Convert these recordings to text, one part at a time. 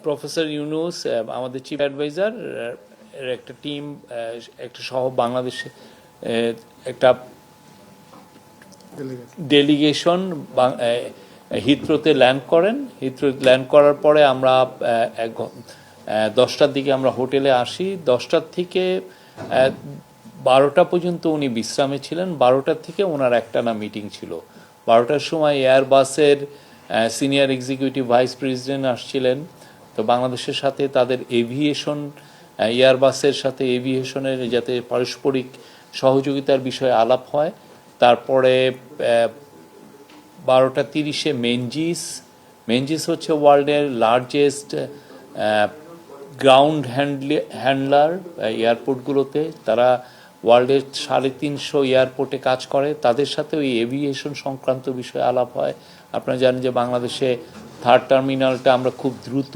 Professor Yunus আমাদের chief adviser একটা team একটা সহ বাংলাদেশে একটা ডেলিগেশন হিথ্রোতে ল্যান্ড করেন। হিথ্রোতে ল্যান্ড করার পরে আমরা 10টার দিকে আমরা হোটেলে আসি। 10টার থেকে 12টা পর্যন্ত উনি বিশ্রামে ছিলেন। 12টার থেকে ওনার একটানা মিটিং ছিল। 12টার সময় এয়ারবাসের সিনিয়র এক্সিকিউটিভ ভাইস প্রেসিডেন্ট আসছিলেন। তো বাংলাদেশের সাথে তাদের এভিয়েশন, এয়ারবাসের সাথে এভিয়েশনের যাতে পারস্পরিক সহযোগিতার বিষয়ে আলাপ হয়। তারপরে 12:30 মেনজিস হচ্ছে ওয়ার্ল্ডের লার্জেস্ট গ্রাউন্ড হ্যান্ডলার এয়ারপোর্টগুলোতে। তারা ওয়ার্ল্ডের 350 এয়ারপোর্টে কাজ করে। তাদের সাথে ওই এভিয়েশন সংক্রান্ত বিষয়ে আলাপ হয়। আপনারা জানেন যে বাংলাদেশে 3rd টার্মিনালটা আমরা খুব দ্রুত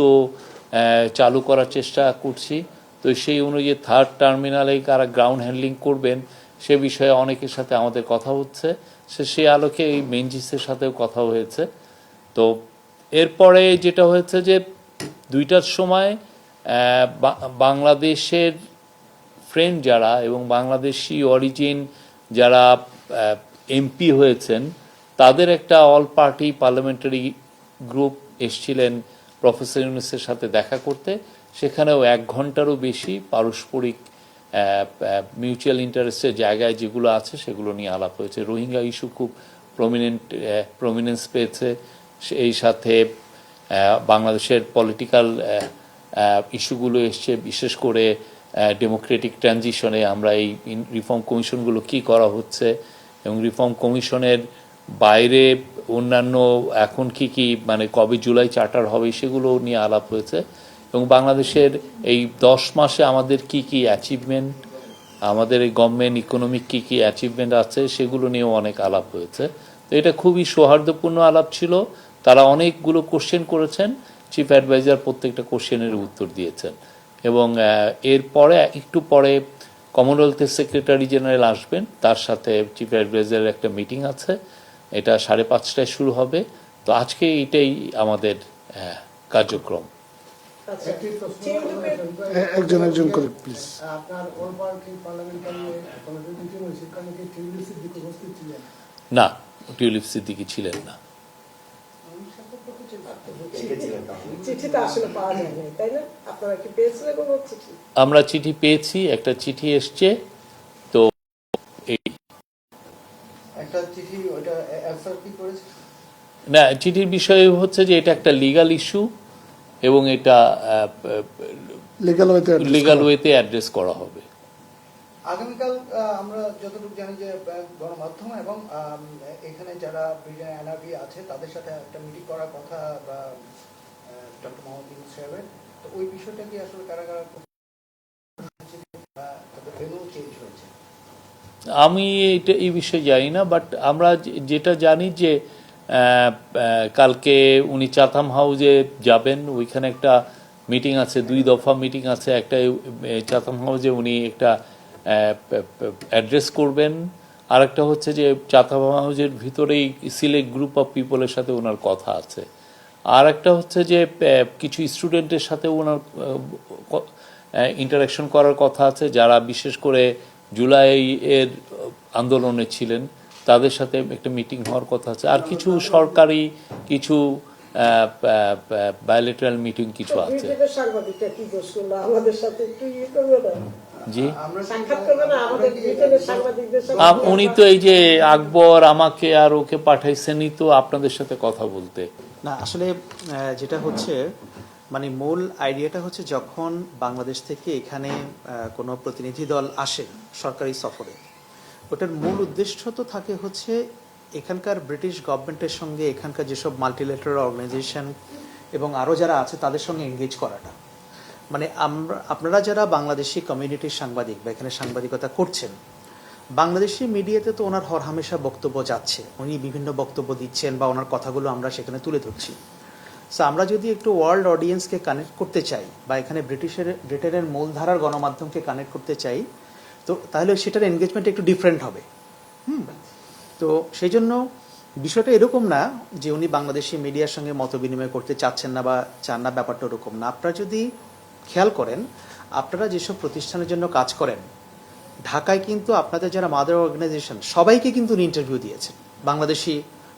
চালু করার চেষ্টা করছি। তো সেই অনুযায়ী 3rd টার্মিনালে কারা গ্রাউন্ড হ্যান্ডলিং করবেন সে বিষয়ে অনেকের সাথে আমাদের কথা হচ্ছে। সেই আলোকে এই মেনজিসের সাথেও কথা হয়েছে। তো এরপরে যেটা হয়েছে যে 2টার সময় বাংলাদেশের ফ্রেন্ড যারা এবং বাংলাদেশি অরিজিন যারা এমপি হয়েছেন তাদের একটা অল পার্টি পার্লামেন্টারি গ্রুপ এসছিলেন প্রফেসর ইউনুসের সাথে দেখা করতে। সেখানেও 1 ঘন্টারও বেশি পারস্পরিক মিউচুয়াল ইন্টারেস্টের জায়গায় যেগুলো আছে সেগুলো নিয়ে আলাপ হয়েছে। রোহিঙ্গা ইস্যু খুব প্রমিনেন্স পেয়েছে। এই সাথে বাংলাদেশের পলিটিক্যাল ইস্যুগুলো এসছে, বিশেষ করে ডেমোক্রেটিক ট্রানজিশনে আমরা এই রিফর্ম কমিশনগুলো কি করা হচ্ছে এবং রিফর্ম কমিশনের বাইরে অন্যান্য এখন কি মানে কবে জুলাই চার্টার হবে সেগুলো নিয়ে আলাপ হয়েছে। এবং বাংলাদেশের এই 10 মাসে আমাদের কি অ্যাচিভমেন্ট, আমাদের এই গভর্নমেন্ট ইকোনমিক কি অ্যাচিভমেন্ট আছে সেগুলো নিয়েও অনেক আলাপ হয়েছে। তো এটা খুবই সৌহার্দ্যপূর্ণ আলাপ ছিল। তারা অনেকগুলো কোশ্চেন করেছেন, চিফ অ্যাডভাইজার প্রত্যেকটা কোশ্চেনের উত্তর দিয়েছেন। এবং এরপরে একটু পরে কমনওয়েলথের সেক্রেটারি জেনারেল আসবেন, তার সাথে চিফ অ্যাডভাইজারের একটা মিটিং আছে। এটা 5:30টায় শুরু হবে। তো আজকে এটাই আমাদের কার্যক্রম। একজন করে প্লিজ। না, টিউলিপ সিদ্দিকী ছিলেন না। আমরা চিঠি পেয়েছি, একটা চিঠি এসছে। তো এই না, চিঠির বিষয় হচ্ছে যে এটা একটা লিগাল ইস্যু এবং এটা লিগাল ওয়েতে অ্যাড্রেস করা হবে। আগামীকাল আমরা যতটুকু জানি যে গণমাধ্যম এবং এখানে যারা ব্রিটেন এনআরবি আছে তাদের সাথে একটা মিটিং করার কথা ডক্টর মোহাম্মদ ইউনূস সাহেবের। তো ওই বিষয়টা কি আসলে কারা চেঞ্জ হয়েছে? আমি এই বিষয়ে জানি না, বাট আমরা যেটা জানি যে কালকে উনি চাথাম হাউসে যাবেন। ওইখানে একটা মিটিং আছে, 2 দফা মিটিং আছে। একটা চাথাম হাউসে উনি একটা অ্যাড্রেস করবেন, আর একটা হচ্ছে যে চাথাম হাউসের ভিতরেই সিলেক্ট গ্রুপ অফ পিপলের সাথে ওনার কথা আছে। আর একটা হচ্ছে যে কিছু স্টুডেন্টের সাথে ওনার ইন্টারাকশন করার কথা আছে, যারা বিশেষ করে জুলাইয়ের আন্দোলনে ছিলেন তাদের সাথে একটা মিটিং হওয়ার কথা আছে। আর কিছু সরকারি কিছু বায়োলেটারাল মিটিং কিছু আছে। জি, উনি তো এই যে আকবর আমাকে আর ওকে পাঠাইছেনই তো আপনাদের সাথে কথা বলতে। না, আসলে যেটা হচ্ছে মানে মূল আইডিয়াটা হচ্ছে যখন বাংলাদেশ থেকে এখানে কোনো প্রতিনিধি দল আসে সরকারি সফরে, ওটার মূল উদ্দেশ্য তো থাকে হচ্ছে এখানকার ব্রিটিশ গভর্নমেন্টের সঙ্গে এখানকার যেসব মাল্টিলেটারাল অর্গানাইজেশন এবং আরও যারা আছে তাদের সঙ্গে এঙ্গেজ করাটা। মানে আপনারা যারা বাংলাদেশি কমিউনিটির সাংবাদিক বা এখানে সাংবাদিকতা করছেন, বাংলাদেশি মিডিয়াতে তো ওনার হরহামেশা বক্তব্য যাচ্ছে, উনি বিভিন্ন বক্তব্য দিচ্ছেন বা ওনার কথাগুলো আমরা সেখানে তুলে ধরছি। সো আমরা যদি একটু ওয়ার্ল্ড অডিয়েন্সকে কানেক্ট করতে চাই বা এখানে ব্রিটেনের মূলধারার গণমাধ্যমকে কানেক্ট করতে চাই, তো তাহলে সেটার এনগেজমেন্ট একটু ডিফারেন্ট হবে। তো সেই জন্য বিষয়টা এরকম না যে উনি বাংলাদেশি মিডিয়ার সঙ্গে মত বিনিময় করতে চাচ্ছেন না বা চান না, ব্যাপারটা ওরকম না। আপনারা যদি খেয়াল করেন, আপনারা যেসব প্রতিষ্ঠানের জন্য কাজ করেন, ঢাকায় কিন্তু আপনাদের যারা মাদার অর্গানাইজেশন সবাইকে কিন্তু উনি ইন্টারভিউ দিয়েছেন। বাংলাদেশি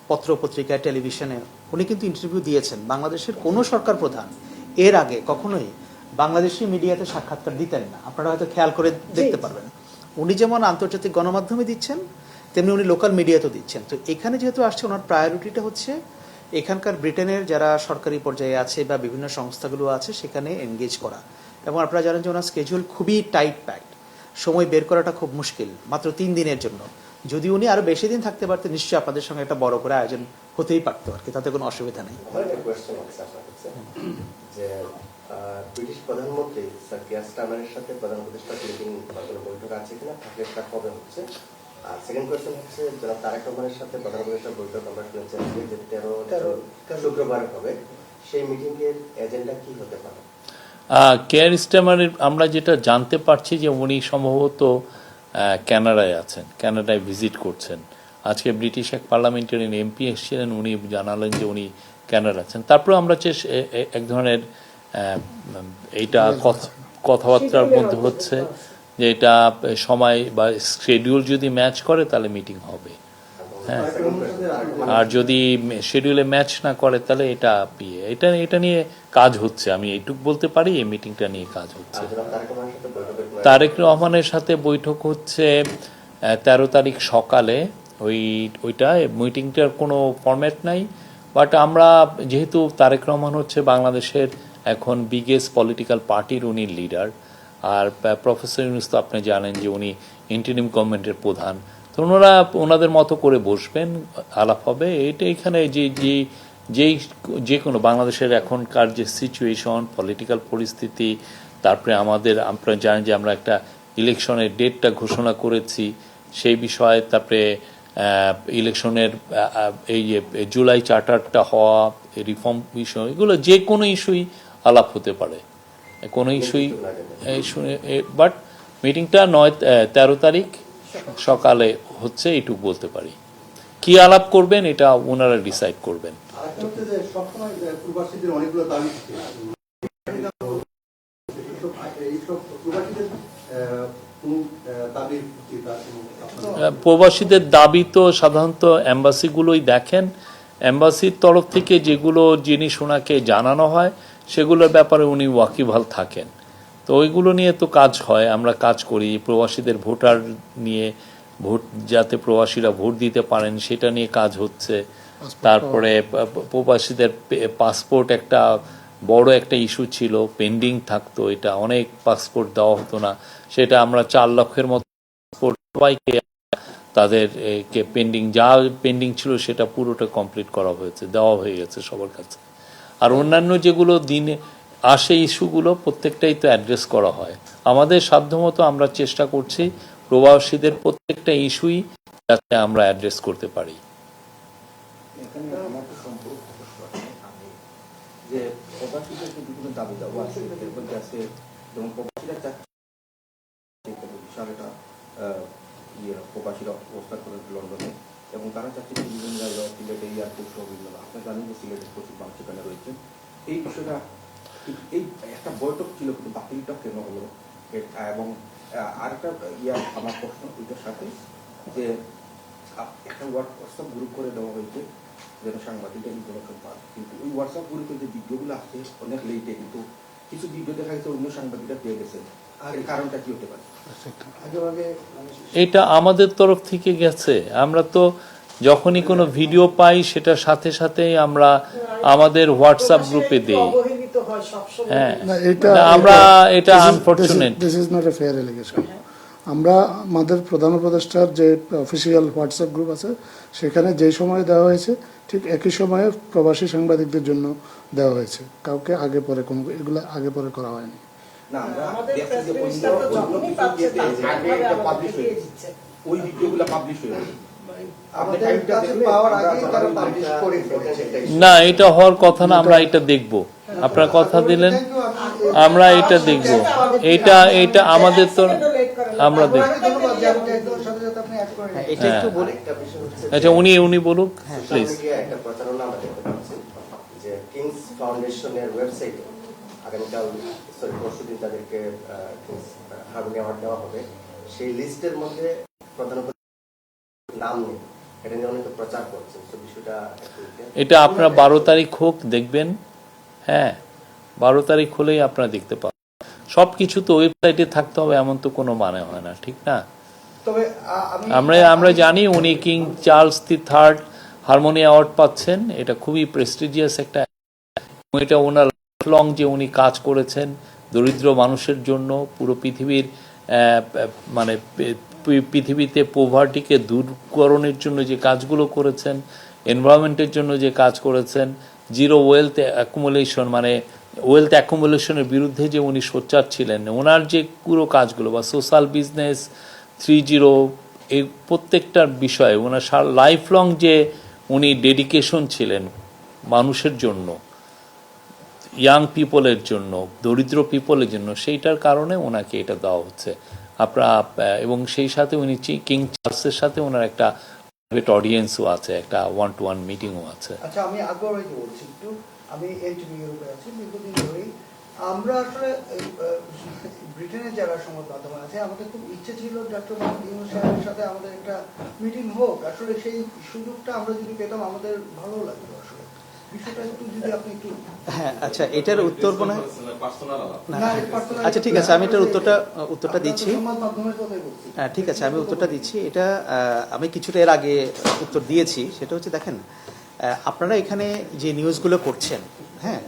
পত্র পত্রিকায়, টেলিভিশনে উনি কিন্তু ইন্টারভিউ দিয়েছেন। বাংলাদেশের কোনো সরকার প্রধান এর আগে কখনোই বাংলাদেশি মিডিয়াতে সাক্ষাৎকার দিতেন না, আপনারা হয়তো খেয়াল করে দেখতে পারবেন। উনি যেমন আন্তর্জাতিক গণমাধ্যমে দিচ্ছেন, তেমনি উনি লোকাল মিডিয়াতেও দিচ্ছেন। তো এখানে যেহেতু আসছে, ওনার প্রায়োরিটিটা হচ্ছে এখানকার ব্রিটেনের যারা সরকারি পর্যায়ে আছে বা বিভিন্ন সংস্থাগুলো আছে সেখানে এনগেজ করা। এবং আপনারা জানেন যে ওনার স্কেজুল খুবই টাইট প্যাকড, সময় বের করাটা খুব মুশকিল, মাত্র 3 দিনের জন্য। যদি উনি আরো বেশি দিন থাকতে পারতেন, নিশ্চয়ই আপনাদের সঙ্গে একটা বড় করে আয়োজন হতেই পারতো আর কি, তাতে কোনো অসুবিধা নেই। যে ব্রিটিশ প্রধানমন্ত্রী স্যার কিয়ার স্টারমারের সাথে প্রধান উপদেষ্টা মিটিং বা কোনো বৈঠক আছে কিনা, থাকলে সেটা কবে হচ্ছে? আর সেকেন্ড কোয়েশ্চেন হচ্ছে, যারা তারেক রহমানের সাথে প্রধান উপদেষ্টার বৈঠক আমরা শুনেছি যে 13 শুক্রবার হবে, সেই মিটিং এর এজেন্ডা কি হতে পারে? কেয়ার স্টারমারের আমরা যেটা জানতে পারছি যে উনি সম্ভবত কানাডায় আছেন, কানাডায় ভিজিট করছেন। আজকে ব্রিটিশ এক পার্লামেন্টারিয়ান এমপি এসেছিলেন, উনি জানালেন যে উনি কানাডা আছেন। তারপরে আমরা এক ধরনের এইটা কথাবার্তার মধ্যে হচ্ছে যে এটা সময় বা শিডিউল যদি ম্যাচ করে তাহলে মিটিং হবে, হ্যাঁ। আর যদি শিডিউলে ম্যাচ না করে তাহলে এটা নিয়ে কাজ হচ্ছে। আমি এইটুকু বলতে পারি, এই মিটিংটা নিয়ে কাজ হচ্ছে। তারেক রহমানের সাথে বৈঠক হচ্ছে 13 তারিখ সকালে। ওইটা মিটিংটার কোনো ফরম্যাট নাই, বাট আমরা যেহেতু তারেক রহমান হচ্ছে বাংলাদেশের এখন বিগেস্ট পলিটিক্যাল পার্টির উনি লিডার, আর প্রফেসর ইউনূস তো আপনি জানেন যে উনি ইন্টারিম গভর্নমেন্টের প্রধান, তো ওনাদের মতো করে বসবেন, আলাপ হবে। এটা এখানে যে কোনো বাংলাদেশের এখনকার যে সিচুয়েশন, পলিটিক্যাল পরিস্থিতি, তারপরে আপনারা জানেন যে আমরা একটা ইলেকশনের ডেটটা ঘোষণা করেছি, সেই বিষয়ে, তারপরে ইলেকশনের এই যে জুলাই চার্টারটা হওয়া, রিফর্ম বিষয়, এগুলো যে কোনো ইস্যুই আলাপ হতে পারে, কোনো ইস্যুই। বাট মিটিংটা 13 তারিখ সকালে হচ্ছে, এইটুকু বলতে পারি। কি আলাপ করবেন এটা ওনারা ডিসাইড করবেন। প্রবাসীদের দাবি তো সাধারণত এম্বাসিগুলোই দেখেন। এম্বাসির তরফ থেকে যেগুলো জিনিস ওনাকে জানানো হয় সেগুলোর ব্যাপারে উনি ওয়াকিবহাল থাকেন। তো ওইগুলো নিয়ে তো কাজ হয়, আমরা কাজ করি। প্রবাসীদের ভোটার নিয়ে, ভোট যাতে প্রবাসীরা ভোট দিতে পারেন সেটা নিয়ে কাজ হচ্ছে। তারপরে প্রবাসীদের পাসপোর্ট একটা বড় একটা ইস্যু ছিল, পেন্ডিং থাকতো, এটা অনেক পাসপোর্ট দেওয়া হতো না, সেটা আমরা 4 লক্ষের মতো পাসপোর্ট সবাইকে তাদের পেন্ডিং ছিল সেটা পুরোটা কমপ্লিট করা হয়েছে, দেওয়া হয়ে গেছে সবার কাছে। আর অন্যান্য যেগুলো দিনে আসে ইস্যুগুলো প্রত্যেকটাই তো অ্যাড্রেস করা হয়। আমাদের সাধ্যমতো আমরা চেষ্টা করছি প্রবাসীদের প্রত্যেকটা ইস্যুই যাতে আমরা অ্যাড্রেস করতে পারি। যে প্রবাসীদের যে বিভিন্ন দাবি দাওয়া আছে, এর মধ্যে আছে যেমন প্রবাসীরা চাচ্ছে বিশাল একটা প্রবাসীরা অবস্থান করেন লন্ডনে, এবং তারা চাচ্ছে যে বিভিন্ন জায়গায় সিলেটে এয়ারপোর্ট সহ বিভিন্ন, আপনার জানেন যে সিলেটের প্রচুর মানুষ সেখানে রয়েছে। এই বিষয়টা, এই একটা বৈঠক ছিল কিন্তু বাতিলটা কেন হলো? এবং আরেকটা আমার প্রশ্ন ওইটার সাথে, যে একটা হোয়াটসঅ্যাপ গ্রুপ করে দেওয়া হয়েছে যেন সাংবাদিকরা ইনফরমেশন পান, কিন্তু ওই হোয়াটসঅ্যাপ গ্রুপে যে ভিডিওগুলো আসছে অনেক লেটে, কিন্তু কিছু ভিডিও দেখা গেছে অন্য সাংবাদিকরা পেয়ে গেছে। আর এর কারণটা কি হতে পারে? এটা আমাদের তরফ থেকে গেছে। আমরা তো যখনই কোনো ভিডিও পাই সেটা সাথে সাথে আমরা আমাদের হোয়াটসঅ্যাপ গ্রুপে দিই। হ্যাঁ, আমরা এটা unfortunate, this is not a fair allegation. আমরা আমাদের প্রধান উপদেষ্টার যে অফিসিয়াল হোয়াটসঅ্যাপ গ্রুপ আছে সেখানে যে সময় দেওয়া হয়েছে ঠিক একই সময়ে প্রবাসী সাংবাদিকদের জন্য দেওয়া হয়েছে, কাউকে আগে পরে কোনো এগুলো আগে পরে করা হয়নি। না, আমরা দেখছি যে পাবলিশ হয়ে গেছে, ওই ভিডিওগুলো পাবলিশ হয়ে গেছে। না, এটা হওয়ার কথা না, আমরা এটা দেখব। আপনারা কথা দিলেন, আমরা এটা দেখব। এটা আমাদের তো আমরা দেখব। করে হ্যাঁ, নিই। এটা একটু বলি। আরেকটা বিষয় হচ্ছে আচ্ছা উনি বলুক সোশ্যাল প্লিজ। মিডিয়ায় একটা প্রচারণা আমরা দেখতে পাচ্ছি যে কিংস ফাউন্ডেশনের ওয়েবসাইটে আগামীকাল পরশুদিন তাদেরকে কিংস হারমোনি অ্যাওয়ার্ড দেওয়া হবে, সেই লিস্টের মধ্যে প্রধান উপদেষ্টার নাম নেই। এটা নিয়ে অনেকে প্রচার করছে, তো বিষয়টা একটু এটা আপনার 12 তারিখ হোক দেখবেন। হ্যাঁ 12 তারিখ হলেই আপনারা দেখতে পাবেন। সবকিছু তো ওয়েবসাইটে থাকতে হবে এমন তো কোনো মানে হয় না, ঠিক না? তবে আমরা জানি উনি king Charles III harmony award পাচ্ছেন, এটা খুবই প্রেস্টিজিয়াস একটা, এটা ওনার লং যে উনি কাজ করেছেন দরিদ্র মানুষের জন্য, পুরো পৃথিবীর মানে পৃথিবীতে পোভার্টিকে দূরকরণের জন্য যে কাজগুলো করেছেন, এনভায়রনমেন্টের জন্য যে কাজ করেছেন, জিরো ওয়েলথ অ্যাকুমুলেশন মানে ওয়েলথ অ্যাকুমুলেশনের বিরুদ্ধে যে উনি সোচ্চার ছিলেন, ওনার যে পুরো কাজগুলো বা সোশ্যাল বিজনেস 3.0 এই প্রত্যেকটার বিষয়ে ওনার লাইফ লং যে উনি ডেডিকেশন ছিলেন মানুষের জন্য, ইয়াং পিপলের জন্য, দরিদ্র পিপলের জন্য, সেইটার কারণে ওনাকে এটা দেওয়া হচ্ছে আপনারা। এবং সেই সাথে উনি কিং চার্লসের সাথে ওনার একটা প্রাইভেট অডিয়েন্সও আছে, একটা 1-to-1 মিটিংও আছে। আচ্ছা আমি আকবর ভাইকে বলছি একটু। আমি এনটিভি ইউরোপে আছি দীর্ঘদিন ধরেই। আমরা আসলে ব্রিটেনের যারা সংবাদ মাধ্যমে আছে, আমাদের খুব ইচ্ছে ছিল ডক্টর মোহাম্মদ ইউনূস সাহেবের সাথে আমাদের একটা মিটিং হোক। আসলে সেই সুযোগটা আমরা যদি পেতাম আমাদের ভালো লাগতো। আসলে বিষয়টা একটু যদি আপনি একটু হ্যাঁ, আচ্ছা এটার উত্তর মনে হয় না। না, এটা personal আচ্ছা ঠিক আছে, আমি এটার উত্তরটা দিচ্ছি। সংবাদ মাধ্যমের কথাই বলছি। হ্যাঁ ঠিক আছে, আমি উত্তরটা দিচ্ছি। এটা আমি কিছুটা এর আগে উত্তর দিয়েছি। সেটা হচ্ছে দেখেন, আপনারা এখানে যে নিউজগুলো করছেন, হ্যাঁ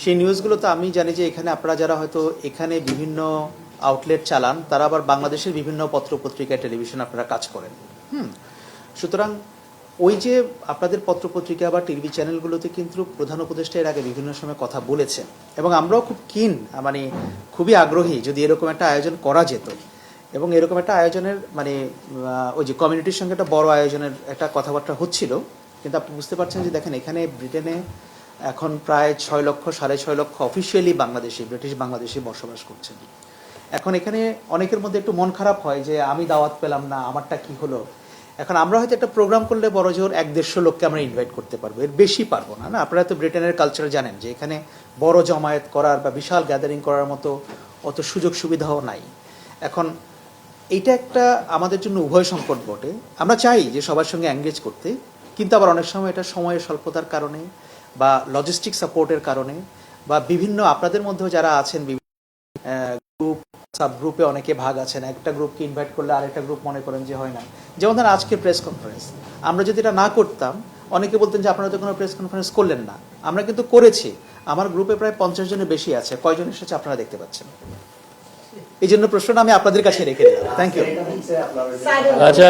সেই নিউজগুলো তো আমি জানি যে এখানে আপনারা যারা হয়তো এখানে বিভিন্ন আউটলেট চালান, তারা আবার বাংলাদেশের বিভিন্ন পত্র পত্রিকা টেলিভিশন আপনারা কাজ করেন। সুতরাং ওই যে আপনাদের পত্র পত্রিকা বা টিভি চ্যানেলগুলোতে কিন্তু প্রধান উপদেষ্টা এর আগে বিভিন্ন সময় কথা বলেছেন, এবং আমরাও খুব মানে খুবই আগ্রহী যদি এরকম একটা আয়োজন করা যেত, এবং এরকম একটা আয়োজনের মানে ওই যে কমিউনিটির সঙ্গে একটা বড় আয়োজনের একটা কথাবার্তা হচ্ছিল। কিন্তু আপনি বুঝতে পারছেন যে দেখেন এখানে ব্রিটেনে এখন প্রায় 6 লক্ষ 6.5 লক্ষ অফিসিয়ালি ব্রিটিশ বাংলাদেশি বসবাস করছেন। এখন এখানে অনেকের মধ্যে একটু মন খারাপ হয় যে আমি দাওয়াত পেলাম না, আমারটা কি হলো। এখন আমরা হয়তো একটা প্রোগ্রাম করলে বড় জোর 100-150 লোককে আমরা ইনভাইট করতে পারবো, এর বেশি পারবো না। আপনারা তো ব্রিটেনের কালচার জানেন যে এখানে বড় জমায়েত করার বা বিশাল গ্যাদারিং করার মতো অত সুযোগ সুবিধাও নাই। এখন এইটা একটা আমাদের জন্য উভয় সংকট বটে। আমরা চাই যে সবার সঙ্গে এঙ্গেজ করতে, কিন্তু আবার অনেক সময় এটা সময়ের স্বল্পতার কারণে বা লজিস্টিক সাপোর্টের কারণে বা বিভিন্ন আপনাদের মধ্যেও যারা আছেন গ্রুপ সাব গ্রুপে অনেকে ভাগ আছেন, একটা গ্রুপকে ইনভাইট করলে আরেকটা গ্রুপ মনে করেন যে হয় না। যেমন ধরেন আজকে প্রেস কনফারেন্স, আমরা যদি এটা না করতাম অনেকে বলতেন যে আপনারা তো কোনো প্রেস কনফারেন্স করলেন না। আমরা কিন্তু করেছি। আমার গ্রুপে প্রায় 50 জনের বেশি আছে, কয়জন এসেছে আপনারা দেখতে পাচ্ছেন। এই জন্য প্রশ্নটা আমি আপনাদের কাছে রেখে দিলাম। Thank you. আচ্ছা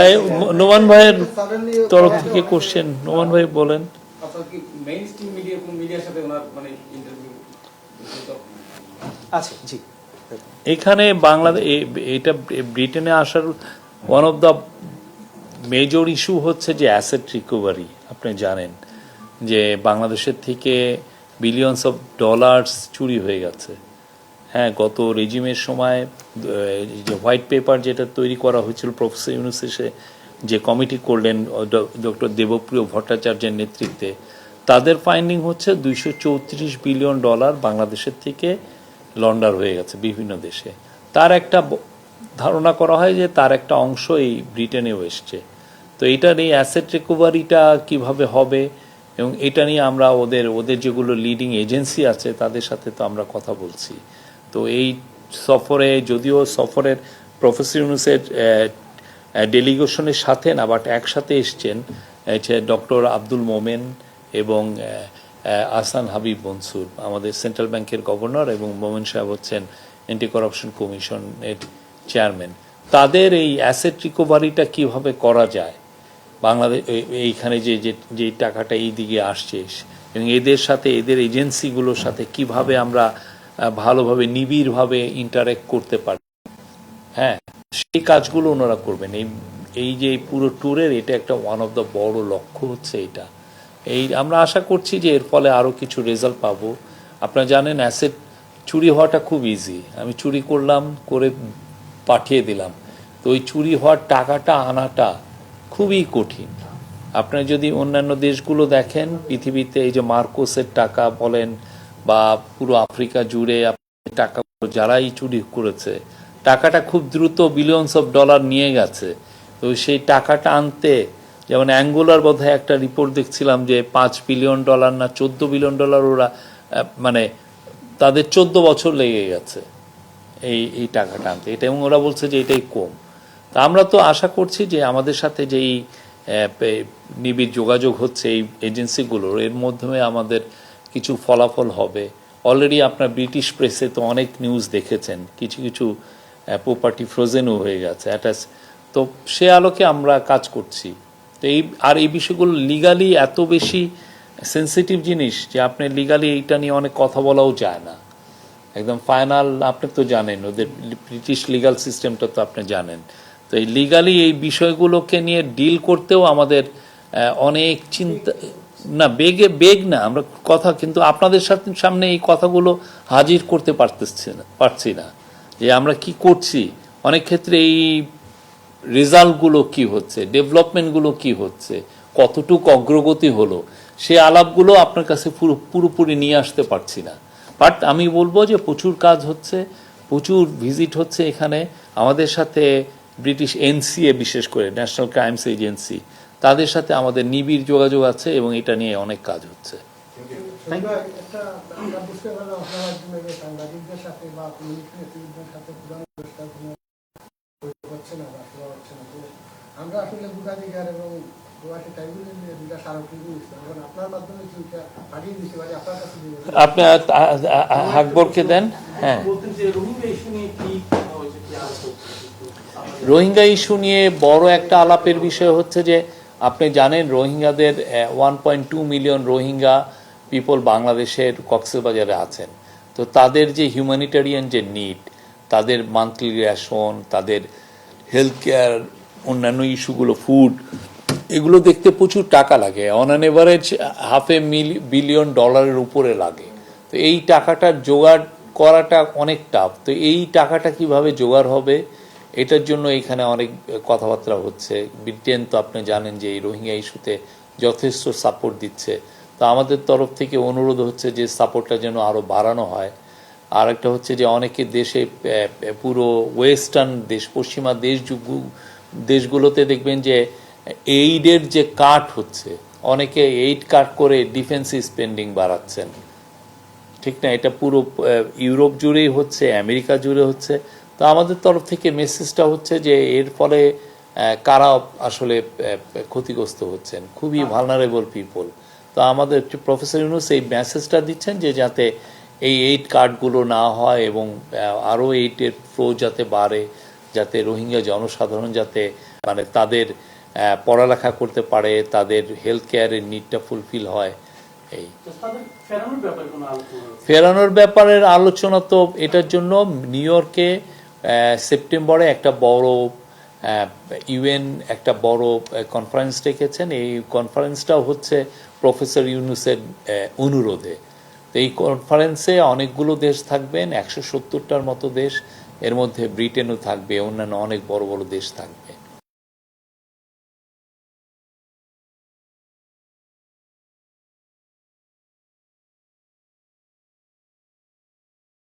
নোমান ভাইয়ের তরফ থেকে কোশ্চেন, নোমান ভাই বলেন। আচ্ছা জি, এখানে বাংলাদেশ এটা ব্রিটেনে আসার one of the major issue হচ্ছে যে অ্যাসেট রিকভারি। আপনি জানেন যে বাংলাদেশের থেকে বিলিয়নস অফ ডলার্স চুরি হয়ে গেছে। হ্যাঁ গত রেজিমের সময় যে হোয়াইট পেপার যেটা তৈরি করা হয়েছিল প্রফেসর ইউনূস এসে যে কমিটি করলেন ডক্টর দেবপ্রিয় ভট্টাচার্যের নেতৃত্বে, তাদের ফাইন্ডিং হচ্ছে 234 বিলিয়ন ডলার বাংলাদেশের থেকে লন্ডার হয়ে গেছে বিভিন্ন দেশে। তার একটা ধারণা করা হয় যে তার একটা অংশ এই ব্রিটেনেও এসছে। তো এটা নিয়ে অ্যাসেট রিকভারিটা কিভাবে হবে এবং এটা নিয়ে আমরা ওদের যেগুলো লিডিং এজেন্সি আছে তাদের সাথে তো আমরা কথা বলছি। তো এই সফরে যদিও সফরের প্রফেসর ইউনূসের ডেলিগেশনের সাথে না, বাট একসাথে এসছেন ডক্টর আব্দুল মোমেন এবং আহসান হাবিব মনসুর, আমাদের সেন্ট্রাল ব্যাংকের গভর্নর, এবং মোমেন সাহেব হচ্ছেন অ্যান্টি করাপশন কমিশনের চেয়ারম্যান। তাদের এই অ্যাসেট রিকভারিটা কিভাবে করা যায়, বাংলাদেশ এইখানে যে টাকাটা এই দিকে আসছে এবং এদের সাথে এদের এজেন্সিগুলোর সাথে কিভাবে আমরা ভালোভাবে নিবিড়ভাবে ইন্টারেক্ট করতে পারি, হ্যাঁ সেই কাজগুলো ওনারা করবেন। এই যে পুরো ট্যুরের এটা একটা ওয়ান অফ দ্য বড় লক্ষ্য হচ্ছে এটা। আমরা আশা করছি যে এর ফলে আরও কিছু রেজাল্ট পাবো। আপনারা জানেন অ্যাসেট চুরি হওয়াটা খুব ইজি, আমি চুরি করলাম করে পাঠিয়ে দিলাম। তো ওই চুরি হওয়ার টাকাটা আনাটা খুবই কঠিন। আপনারা যদি অন্যান্য দেশগুলো দেখেন পৃথিবীতে, এই যে মার্কোসের টাকা বলেন বা পুরো আফ্রিকা জুড়ে টাকা যারাই চুরি করেছে, টাকাটা খুব দ্রুত বিলিয়নস অফ ডলার নিয়ে গেছে। তো সেই টাকাটা আনতে, যেমন অ্যাঙ্গোলার বোধহয় একটা রিপোর্ট দেখছিলাম যে $5 বিলিয়ন না $14 বিলিয়ন ওরা মানে তাদের 14 বছর লেগে গেছে এই টাকাটা আনতে এটা, এবং ওরা বলছে যে এটাই কম। তা আমরা তো আশা করছি যে আমাদের সাথে যেই নিবিড় যোগাযোগ হচ্ছে এই এজেন্সিগুলোর, এর মাধ্যমে আমাদের কিছু ফলাফল হবে। অলরেডি আপনার ব্রিটিশ প্রেসে তো অনেক নিউজ দেখেছেন, কিছু কিছু প্রপার্টি ফ্রোজেনও হয়ে গেছে অ্যাটাচ। তো সে আলোকে আমরা কাজ করছি। তো এই বিষয়গুলো লিগালি এত বেশি সেন্সিটিভ জিনিস যে আপনি লিগালি এইটা নিয়ে অনেক কথা বলাও যায় না, একদম ফাইনাল। আপনি তো জানেন ওদের ব্রিটিশ লিগাল সিস্টেমটা তো আপনি জানেন। তো এই লিগালি এই বিষয়গুলোকে নিয়ে ডিল করতেও আমাদের অনেক চিন্তা, না বেগ না আমরা কথা, কিন্তু আপনাদের সামনে এই কথাগুলো হাজির করতে পারছি না যে আমরা কি করছি। অনেক ক্ষেত্রে এই রেজাল্টগুলো কি হচ্ছে, ডেভেলপমেন্টগুলো কি হচ্ছে, কতটুকু অগ্রগতি হলো, সে আলাপগুলো আপনার কাছে পুরোপুরি নিয়ে আসতে পারছি না। বাট আমি বলবো যে প্রচুর কাজ হচ্ছে, প্রচুর ভিজিট হচ্ছে এখানে। আমাদের সাথে ব্রিটিশ এনসিএ, বিশেষ করে ন্যাশনাল ক্রাইমস এজেন্সি, তাদের সাথে আমাদের নিবিড় যোগাযোগ আছে এবং এটা নিয়ে অনেক কাজ হচ্ছে। একটা আমরা বুঝতে পারলাম আপনার মাধ্যমে যে সাংবাদিকদের সাথে বা কমিউনিটির সাথে হচ্ছে না বা শোনা হচ্ছে না। তো আমরা আসলে ভোটাধিকার এবং প্রবাসী ট্রাইব্যুনাল নিয়ে দুটা স্মারকলিপি দিচ্ছিলাম, এখন আপনার মাধ্যমে চিন্তা পাঠিয়ে দিচ্ছি, মানে আপনার কাছে আপনি আকবরকে দেন। হ্যাঁ, রোহিঙ্গা ইস্যু নিয়ে বড় একটা আলাপের বিষয় হচ্ছে যে আপনি জানেন রোহিঙ্গাদের 1.2 মিলিয়ন রোহিঙ্গা পিপল বাংলাদেশের কক্সবাজারে আছেন। তো তাদের যে হিউম্যানিটেরিয়ান যে নিড, তাদের মান্থলি রেশন, তাদের হেলথ কেয়ার, অন্যান্য ইস্যুগুলো, ফুড, এগুলো দেখতে প্রচুর টাকা লাগে। অন অ্যান এভারেজ $500 বিলিয়ন উপরে লাগে। তো এই টাকাটা জোগাড় করাটা অনেক টাফ। তো এই টাকাটা কিভাবে জোগাড় হবে, এটার জন্য এখানে অনেক কথাবার্তা হচ্ছে। ব্রিটেন তো আপনি জানেন যে এই রোহিঙ্গা ইস্যুতে যথেষ্ট সাপোর্ট দিচ্ছে। তো আমাদের তরফ থেকে অনুরোধ হচ্ছে যে সাপোর্টটা যেন আরও বাড়ানো হয়। আর একটা হচ্ছে যে অনেকে দেশে, পুরো ওয়েস্টার্ন দেশ, পশ্চিমা দেশগুলোতে দেখবেন যে এইডের যে কাট হচ্ছে, অনেকে এইড কাট করে ডিফেন্স স্পেন্ডিং বাড়াচ্ছেন, ঠিক না? এটা পুরো ইউরোপ জুড়েই হচ্ছে, আমেরিকা জুড়ে হচ্ছে। তো আমাদের তরফ থেকে মেসেজটা হচ্ছে যে এর ফলে কারা আসলে ক্ষতিগ্রস্ত হচ্ছেন, খুবই ভালনারেবল পিপল। তো আমাদের প্রফেসর ইউনূস এই মেসেজটা দিচ্ছেন যে যাতে এই এইড কার্ডগুলো না হয় এবং আরও এইডের ফ্লো যাতে বাড়ে, যাতে রোহিঙ্গা জনসাধারণ যাতে মানে তাদের পড়ালেখা করতে পারে, তাদের হেলথ কেয়ারের নিডটা ফুলফিল হয়। এই ফেরানোর ব্যাপারের আলোচনা তো এটার জন্য নিউ ইয়র্কে সেপ্টেম্বরে একটা বড় ইউএন একটা বড় কনফারেন্স ডেকেছেন। এই কনফারেন্সটাও হচ্ছে প্রফেসর ইউনূসের অনুরোধে। তো এই কনফারেন্সে অনেকগুলো দেশ থাকবেন, 170টার মতো দেশ, এর মধ্যে ব্রিটেনও থাকবে, অন্যান্য অনেক বড় বড় দেশ থাকবে।